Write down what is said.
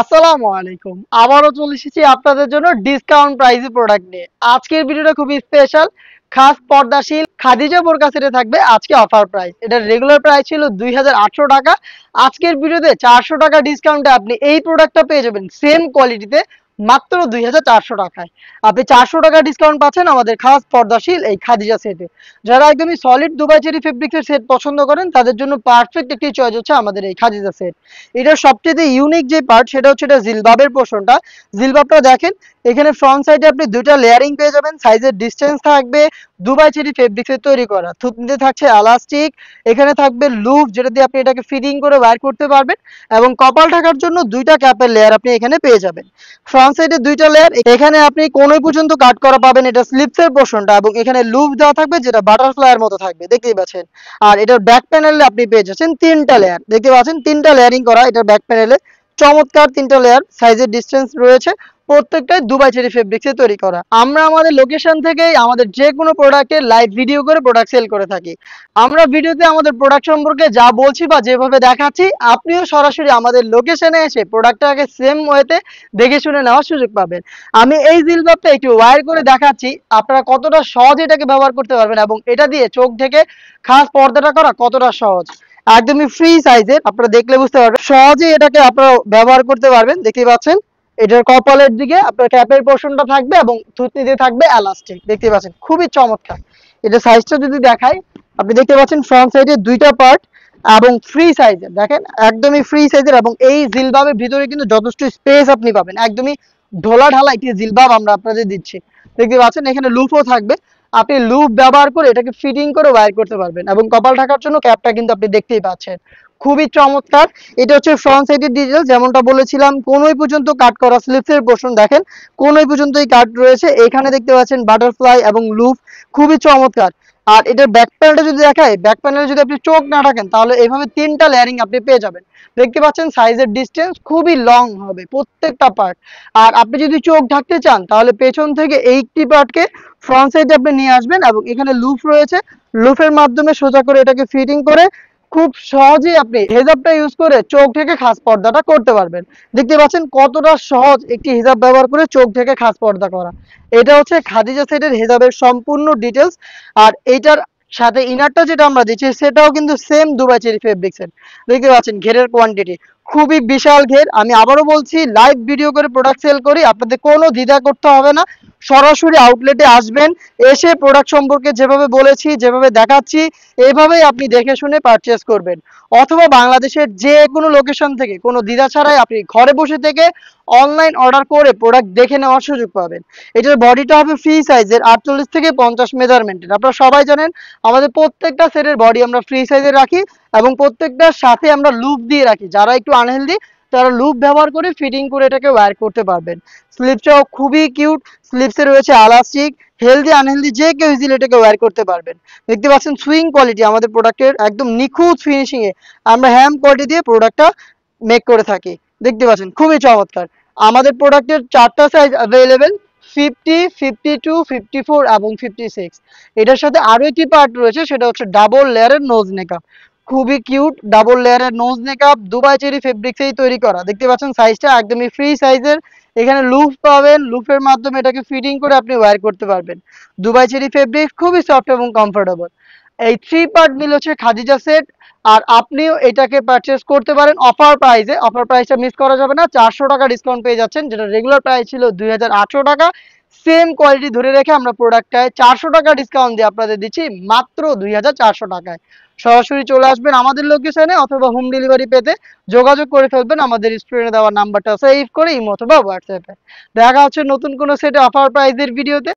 আসসালামু আলাইকুম। আবারও চলে এসেছি আপনাদের জন্য ডিসকাউন্ট প্রাইসে প্রোডাক্ট নিয়ে। আজকের ভিডিওটা খুবই স্পেশাল। খাস পর্দাশীল খাদিজা বোরকা সেটে থাকবে আজকে অফার প্রাইস। এটার রেগুলার প্রাইস ছিল ২৮০০ টাকা। আজকের ভিডিওতে ৪০০ টাকা ডিসকাউন্টে আপনি এই প্রোডাক্টটা পেয়ে যাবেন সেম কোয়ালিটিতে মাত্র ২৪০০ টাকায়। আপনি ৪০০ টাকা ডিসকাউন্ট পাচ্ছেন আমাদের খাস পর্দাশীল এই খাদিজা সেটে। যারা একদমই সলিড দুবাই চেরি ফেব্রিক্সের সেট পছন্দ করেন তাদের জন্য পারফেক্ট একটি চয়েস হচ্ছে আমাদের এই খাদিজা সেট। এটার সবচেয়ে ইউনিক যে পার্ট সেটা হচ্ছে এটা জিলবাবের পোর্শনটা। জিলবাবটা দেখেন, এখানে ফ্রন্ট সাইডে আপনি দুইটা লেয়ারিং পেয়ে যাবেন, সাইজের ডিসটেন্স থাকবে দুবাই চেরি ফেব্রিক্সের তৈরি করা, থুতনিতে থাকছে এলাস্টিক, এখানে থাকবে লুপ যেটা দিয়ে আপনি এটাকে ফিটিং করে ওয়্যার করতে পারবেন, এবং কপাল ঢাকার জন্য দুইটা ক্যাপের লেয়ার আপনি এখানে পেয়ে যাবেন। ফ্রন্ট সাইডে দুইটা লেয়ার, এখানে আপনি কোনোই পর্যন্ত কাট করা পাবেন এটা স্লিপসের পোর্শনটা, এবং এখানে লুপ দেওয়া থাকবে যেটা বাটারফ্লাইয়ের মতো থাকবে, দেখতেই পাচ্ছেন। আর এটার ব্যাক প্যানেলে আপনি পেয়ে যাচ্ছেন তিনটা লেয়ার, দেখতে পাচ্ছেন তিনটা লেয়ারিং করা এটার ব্যাক প্যানেলে। চমৎকার তিনটা লেয়ার, সাইজের ডিসটেন্স রয়েছে, প্রত্যেকটাই দুবাই চেরি ফেব্রিক্সে তৈরি করা। আমরা আমাদের লোকেশন থেকে আমাদের যে কোনো প্রোডাক্টের লাইভ ভিডিও করে প্রোডাক্ট সেল করে থাকি। আমরা ভিডিওতে আমাদের প্রোডাক্ট সম্পর্কে যা বলছি বা যেভাবে দেখাচ্ছি, আপনিও সরাসরি আমাদের লোকেশনে এসে প্রোডাক্টটাকে সেম ওয়েতে দেখে শুনে নেওয়ার সুযোগ পাবেন। আমি এই জিলবাবটা একটু ওয়্যার করে দেখাচ্ছি আপনারা কতটা সহজে এটাকে ব্যবহার করতে পারবেন, এবং এটা দিয়ে চোখ ঢেকে খাস পর্দাটা করা কতটা সহজ। একদমই ফ্রি সাইজের, আপনারা দেখলে বুঝতে পারবেন সহজেই এটাকে আপনারা ব্যবহার করতে পারবেন। দেখতে পাচ্ছেন এটার কপালের দিকে আপনার ক্যাপের পোর্শনটা থাকবে এবং থুতনিতে থাকবে এলাস্টিক, দেখতে পাচ্ছেন খুবই চমৎকার। এটা সাইজটা যদি দেখাই, আপনি দেখতে পাচ্ছেন ফ্রন্ট সাইডে দুইটা পার্ট এবং ফ্রি সাইজের, দেখেন একদমই ফ্রি সাইজের, এবং এই জিলবাবের ভিতরে কিন্তু যথেষ্ট স্পেস আপনি পাবেন। একদমই ঢোলা ঢালা একটি জিলবাব আমরা আপনাদের দিচ্ছি, দেখতে পাচ্ছেন এখানে লুপও থাকবে, আপনি লুপ ব্যবহার করে এটাকে ফিটিং করে ওয়্যার করতে পারবেন, এবং কপাল ঢাকার জন্য ক্যাপটা কিন্তু আপনি দেখতেই পাচ্ছেন খুবই চমৎকার। এটা হচ্ছে ফ্রন্ট সাইডের ডিটেইলস, যেমনটা বলেছিলাম কোনোই পর্যন্ত কাট করা স্লিপসের পোর্শন, দেখেন কোনোই পর্যন্তই কাট রয়েছে, এখানে দেখতে পাচ্ছেন বাটারফ্লাই এবং লুপ, খুবই চমৎকার। আর এটার ব্যাক প্যানেলটা যদি দেখায়, ব্যাক প্যানেলে যদি আপনি চোখ না রাখেন তাহলে এইভাবে তিনটা লেয়ারিং আপনি পেয়ে যাবেন, দেখতে পাচ্ছেন সাইজের ডিসটেন্স খুবই লং হবে প্রত্যেকটা পার্ট। আর আপনি যদি চোখ ঢাকতে চান তাহলে পেছন থেকে এইটি পার্টকে ফ্রন্ট সাইডে আপনি নিয়ে আসবেন, এবং এখানে লুপ রয়েছে, লুপের মাধ্যমে সোজা করে এটাকে ফিটিং করে খুব সহজেই আপনি হেজাবটা ইউজ করে চোখ থেকে খাস পর্দাটা করতে পারবেন। দেখতে পাচ্ছেন কতটা সহজ একটি হেজাব ব্যবহার করে চোখ থেকে খাস পর্দা করা। এটা হচ্ছে খাদিজা সেটের হেজাবের সম্পূর্ণ ডিটেলস। আর এইটার সাথে ইনারটা যেটা আমরা দিচ্ছি সেটাও কিন্তু সেম দুবাই চেরি ফেব্রিক্সের, দেখতে পাচ্ছেন ঘেরের কোয়ান্টিটি খুবই বিশাল ঘের। আমি আবারও বলছি লাইভ ভিডিও করে প্রোডাক্ট সেল করি, আপনাদের কোনো দ্বিধা করতে হবে না, সরাসরি আউটলেটে আসবেন, এসে প্রোডাক্ট সম্পর্কে যেভাবে বলেছি যেভাবে দেখাচ্ছি এইভাবেই আপনি দেখে শুনে পারচেস করবেন, অথবা বাংলাদেশের যে কোনো লোকেশন থেকে কোনো দ্বিধা ছাড়াই আপনি ঘরে বসে থেকে অনলাইন অর্ডার করে প্রোডাক্ট দেখে নেওয়ার সুযোগ পাবেন। এটার বডিটা হবে ফ্রি সাইজের 48 থেকে 50 মেজারমেন্টের। আপনারা সবাই জানেন আমাদের প্রত্যেকটা সেটের বডি আমরা ফ্রি সাইজের রাখি, এবং প্রত্যেকটার সাথে আমরা লুপ দিয়ে রাখি, যারা একটু আনহেলদি তারা লুপ ব্যবহার করে ফিটিং করে এটাকে ওয়্যার করতে পারবেন। স্লিপসটাও খুবই কিউট, স্লিপসে রয়েছে এলাস্টিক, হেলদি আনহেলদি যে কেউ ইজিলি এটাকে ওয়্যার করতে পারবেন। দেখতে পাচ্ছেন সুইং কোয়ালিটি আমাদের প্রোডাক্টের একদম নিখুঁত ফিনিশিং এ আমরা হ্যাম কোয়ালিটি দিয়ে প্রোডাক্টটা মেক করে থাকি, দেখতে পাচ্ছেন খুবই চমৎকার। আমাদের প্রোডাক্টের চারটা সাইজ অ্যাভেলেবেল, 50, 52, 54 এবং 56। এটার সাথে আরো একটি পার্ট রয়েছে, সেটা হচ্ছে ডাবল লেয়ারের নোজ মেকআপ, খুবই কিউট ডাবল লেয়ারের নোজ মেকআপ দুবাই চেরি ফেব্রিক্সেই তৈরি করা। দেখতে পাচ্ছেন সাইজটা একদমই ফ্রি সাইজের, এখানে লুপ পাবেন, লুপের মাধ্যমে এটাকে ফিটিং করে আপনি ওয়্যার করতে পারবেন। দুবাই চেরি ফেব্রিক্স খুবই সফট এবং কমফোর্টেবল। এই থ্রি পার্ট মিল হচ্ছে খাদিজা সেট। আর আপনিও এটাকে পারচেস করতে পারেন অফার প্রাইসে, অফার প্রাইসটা মিস করা যাবে না। 400 টাকা ডিসকাউন্ট পেয়ে যাচ্ছেন, যেটা রেগুলার প্রাইস ছিল 2800 টাকা। সেম কোয়ালিটি ধরে রেখে আমরা প্রোডাক্টটায় 400 টাকা ডিসকাউন্ট দিয়ে আপনাদের দিচ্ছি মাত্র 2400 টাকায়। সরাসরি চলে আসবেন আমাদের লোকেশনে, অথবা হোম ডেলিভারি পেতে যোগাযোগ করে ফেলবেন আমাদের স্ক্রিনে দেওয়া নাম্বারটা সেভ করে ইমো অথবা হোয়াটসঅ্যাপে। দেখা হচ্ছে নতুন কোনো সেটে অফার প্রাইসের ভিডিওতে।